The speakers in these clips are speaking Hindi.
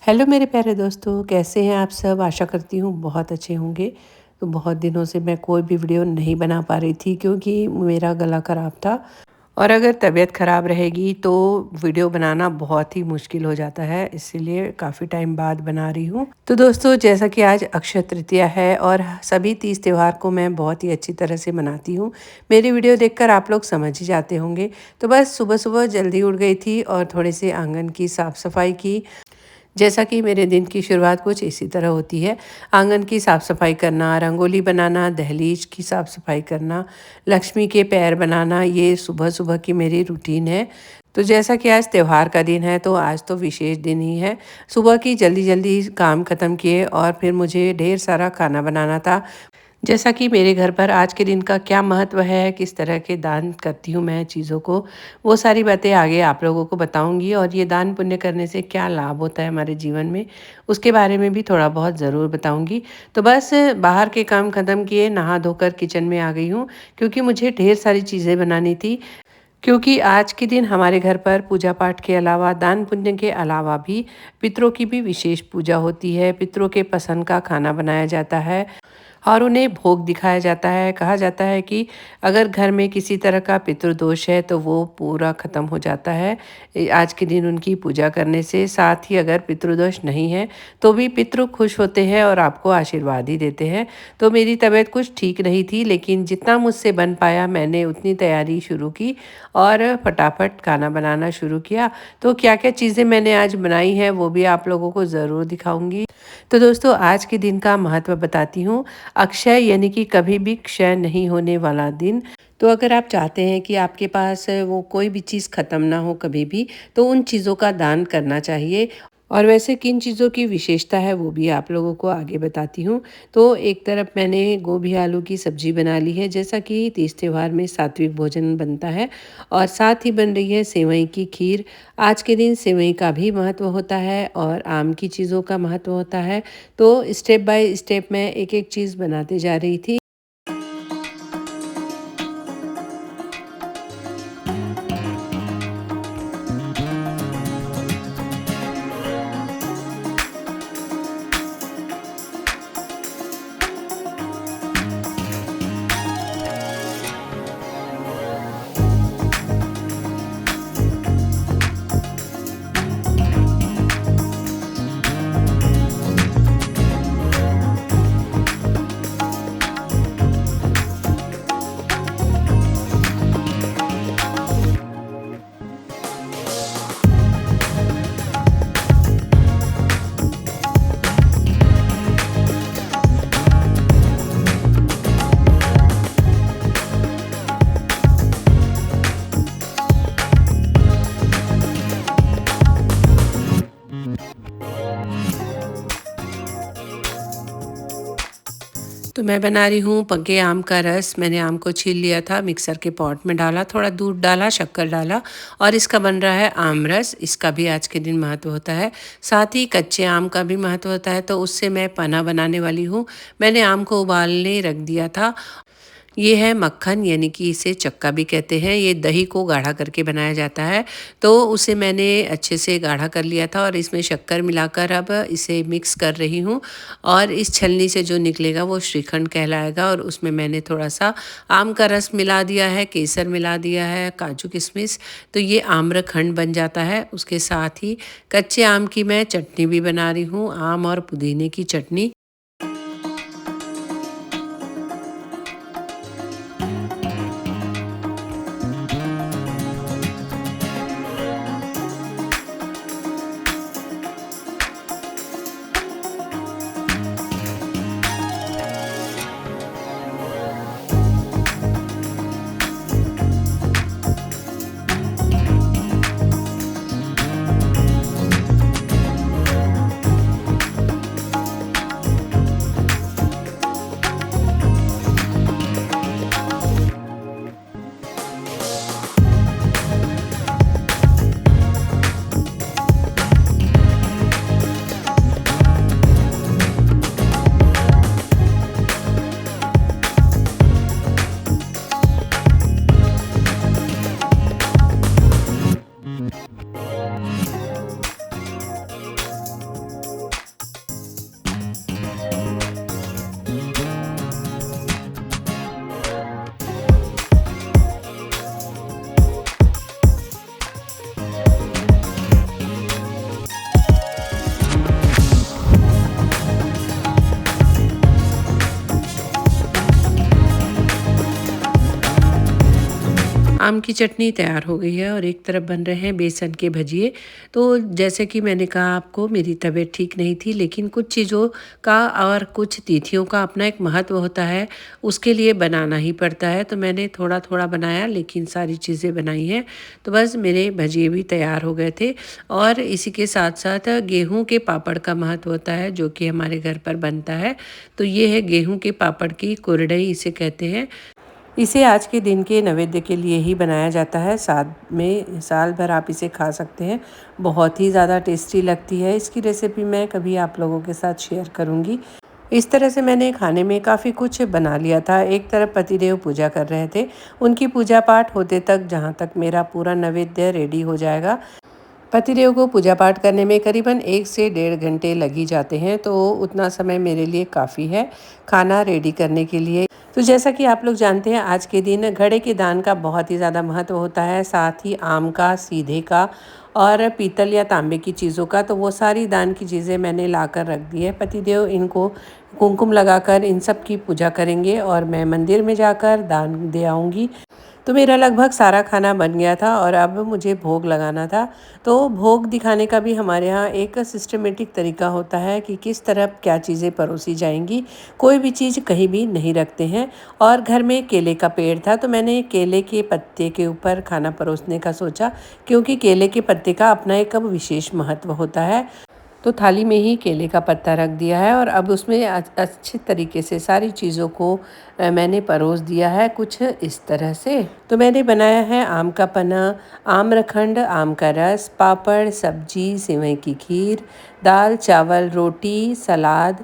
हेलो मेरे प्यारे दोस्तों, कैसे हैं आप सब? आशा करती हूँ बहुत अच्छे होंगे। तो बहुत दिनों से मैं कोई भी वीडियो नहीं बना पा रही थी क्योंकि मेरा गला ख़राब था और अगर तबीयत ख़राब रहेगी तो वीडियो बनाना बहुत ही मुश्किल हो जाता है, इसीलिए काफ़ी टाइम बाद बना रही हूँ। तो दोस्तों, जैसा कि आज अक्षय तृतीया है और सभी तीज त्यौहार को मैं बहुत ही अच्छी तरह से मनाती हूँ। मेरी वीडियो देखकर आप लोग समझ ही जाते होंगे। तो बस सुबह-सुबह जल्दी उठ गई थी और थोड़े से आंगन की साफ़-सफ़ाई की। जैसा कि मेरे दिन की शुरुआत कुछ इसी तरह होती है। आंगन की साफ़-सफ़ाई करना, रंगोली बनाना, दहलीज की साफ़-सफ़ाई करना, लक्ष्मी के पैर बनाना, ये सुबह-सुबह की मेरी रूटीन है। तो जैसा कि आज त्योहार का दिन है, तो आज तो विशेष दिन ही है। सुबह की जल्दी-जल्दी काम ख़त्म किए और फिर मुझे ढेर सारा खाना बनाना था। जैसा कि मेरे घर पर आज के दिन का क्या महत्व है, किस तरह के दान करती हूँ मैं चीज़ों को, वो सारी बातें आगे आप लोगों को बताऊँगी और ये दान पुण्य करने से क्या लाभ होता है हमारे जीवन में, उसके बारे में भी थोड़ा बहुत ज़रूर बताऊँगी। तो बस बाहर के काम ख़त्म किए, नहा धोकर किचन में आ गई हूँ क्योंकि मुझे ढेर सारी चीज़ें बनानी थी। क्योंकि आज के दिन हमारे घर पर पूजा पाठ के अलावा, दान पुण्य के अलावा भी पितरों की भी विशेष पूजा होती है। पितरों के पसंद का खाना बनाया जाता है और उन्हें भोग दिखाया जाता है। कहा जाता है कि अगर घर में किसी तरह का पितृदोष है तो वो पूरा ख़त्म हो जाता है आज के दिन उनकी पूजा करने से। साथ ही अगर पितृदोष नहीं है तो भी पितृ खुश होते हैं और आपको आशीर्वाद ही देते हैं। तो मेरी तबीयत कुछ ठीक नहीं थी, लेकिन जितना मुझसे बन पाया मैंने उतनी तैयारी शुरू की और फटाफट खाना बनाना शुरू किया। तो क्या-क्या चीज़ें मैंने आज बनाई हैं वो भी आप लोगों को ज़रूर दिखाऊँगी। तो दोस्तों, आज के दिन का महत्व बताती हूँ। अक्षय यानी कि कभी भी क्षय नहीं होने वाला दिन। तो अगर आप चाहते हैं कि आपके पास वो कोई भी चीज़ ख़त्म ना हो कभी भी, तो उन चीज़ों का दान करना चाहिए। और वैसे किन चीज़ों की विशेषता है वो भी आप लोगों को आगे बताती हूँ। तो एक तरफ मैंने गोभी आलू की सब्ज़ी बना ली है, जैसा कि तीज त्योहार में सात्विक भोजन बनता है, और साथ ही बन रही है सेवई की खीर। आज के दिन सेवई का भी महत्व होता है और आम की चीज़ों का महत्व होता है। तो स्टेप बाय स्टेप मैं एक-एक चीज़ बनाते जा रही थी। तो मैं बना रही हूँ पके आम का रस। मैंने आम को छील लिया था, मिक्सर के पॉट में डाला, थोड़ा दूध डाला, शक्कर डाला और इसका बन रहा है आम रस। इसका भी आज के दिन महत्व होता है। साथ ही कच्चे आम का भी महत्व होता है, तो उससे मैं पन्ना बनाने वाली हूँ। मैंने आम को उबालने रख दिया था। ये है मक्खन, यानी कि इसे चक्का भी कहते हैं। ये दही को गाढ़ा करके बनाया जाता है। तो उसे मैंने अच्छे से गाढ़ा कर लिया था और इसमें शक्कर मिलाकर अब इसे मिक्स कर रही हूँ और इस छलनी से जो निकलेगा वो श्रीखंड कहलाएगा। और उसमें मैंने थोड़ा सा आम का रस मिला दिया है, केसर मिला दिया है, काजू किशमिश, तो ये आम्रखंड बन जाता है। उसके साथ ही कच्चे आम की मैं चटनी भी बना रही हूँ, आम और पुदीने की चटनी। आम की चटनी तैयार हो गई है और एक तरफ बन रहे हैं बेसन के भजिए। तो जैसे कि मैंने कहा आपको, मेरी तबीयत ठीक नहीं थी, लेकिन कुछ चीज़ों का और कुछ तिथियों का अपना एक महत्व होता है, उसके लिए बनाना ही पड़ता है। तो मैंने थोड़ा थोड़ा बनाया, लेकिन सारी चीज़ें बनाई हैं। तो बस मेरे भजिए भी तैयार हो गए थे। और इसी के साथ साथ गेहूं के पापड़ का महत्व होता है, जो कि हमारे घर पर बनता है। तो ये है गेहूं के पापड़ की कुरडई इसे कहते हैं। इसे आज के दिन के नैवेद्य के लिए ही बनाया जाता है। साथ में साल भर आप इसे खा सकते हैं। बहुत ही ज़्यादा टेस्टी लगती है। इसकी रेसिपी मैं कभी आप लोगों के साथ शेयर करूँगी। इस तरह से मैंने खाने में काफ़ी कुछ बना लिया था। एक तरफ पतिदेव पूजा कर रहे थे, उनकी पूजा पाठ होते तक जहाँ तक मेरा पूरा नैवेद्य रेडी हो जाएगा। पतिदेव को पूजा पाठ करने में करीबन 1 से 1.5 घंटे लग ही जाते हैं, तो उतना समय मेरे लिए काफ़ी है खाना रेडी करने के लिए। तो जैसा कि आप लोग जानते हैं, आज के दिन घड़े के दान का बहुत ही ज़्यादा महत्व होता है, साथ ही आम का, सीधे का और पीतल या तांबे की चीज़ों का। तो वो सारी दान की चीज़ें मैंने ला कर रख दी है। पतिदेव इनको कुमकुम लगाकर इन सब की पूजा करेंगे और मैं मंदिर में जाकर दान दे आऊँगी। तो मेरा लगभग सारा खाना बन गया था और अब मुझे भोग लगाना था। तो भोग दिखाने का भी हमारे यहाँ एक सिस्टमेटिक तरीका होता है कि किस तरह क्या चीज़ें परोसी जाएंगी। कोई भी चीज़ कहीं भी नहीं रखते हैं। और घर में केले का पेड़ था, तो मैंने केले के पत्ते के ऊपर खाना परोसने का सोचा, क्योंकि केले के पत्ते का अपना एक विशेष महत्व होता है। तो थाली में ही केले का पत्ता रख दिया है और अब उसमें अच्छे तरीके से सारी चीज़ों को मैंने परोस दिया है कुछ इस तरह से। तो मैंने बनाया है आम का पन्ना, आम्रखंड, आम का रस, पापड़, सब्जी, सेवई की खीर, दाल, चावल, रोटी, सलाद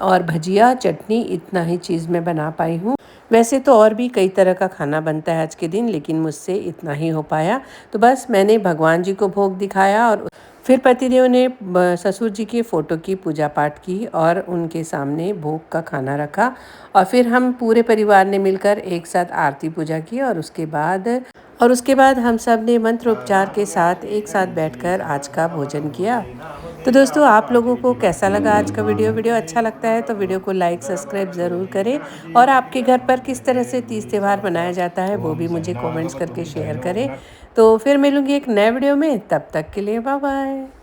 और भजिया, चटनी। इतना ही चीज़ मैं बना पाई हूँ। वैसे तो और भी कई तरह का खाना बनता है आज के दिन, लेकिन मुझसे इतना ही हो पाया। तो बस मैंने भगवान जी को भोग दिखाया और फिर पतिदेव ने ससुर जी के फ़ोटो की पूजा पाठ की और उनके सामने भोग का खाना रखा। और फिर हम पूरे परिवार ने मिलकर एक साथ आरती पूजा की और उसके बाद हम सब ने मंत्रोपचार के साथ एक साथ बैठकर आज का भोजन किया। तो दोस्तों, आप लोगों को कैसा लगा आज का वीडियो अच्छा लगता है तो वीडियो को लाइक सब्सक्राइब ज़रूर करें। और आपके घर पर किस तरह से तीज त्यौहार मनाया जाता है वो भी मुझे कमेंट्स करके शेयर करें। तो फिर मिलूँगी एक नए वीडियो में, तब तक के लिए बाय बाय।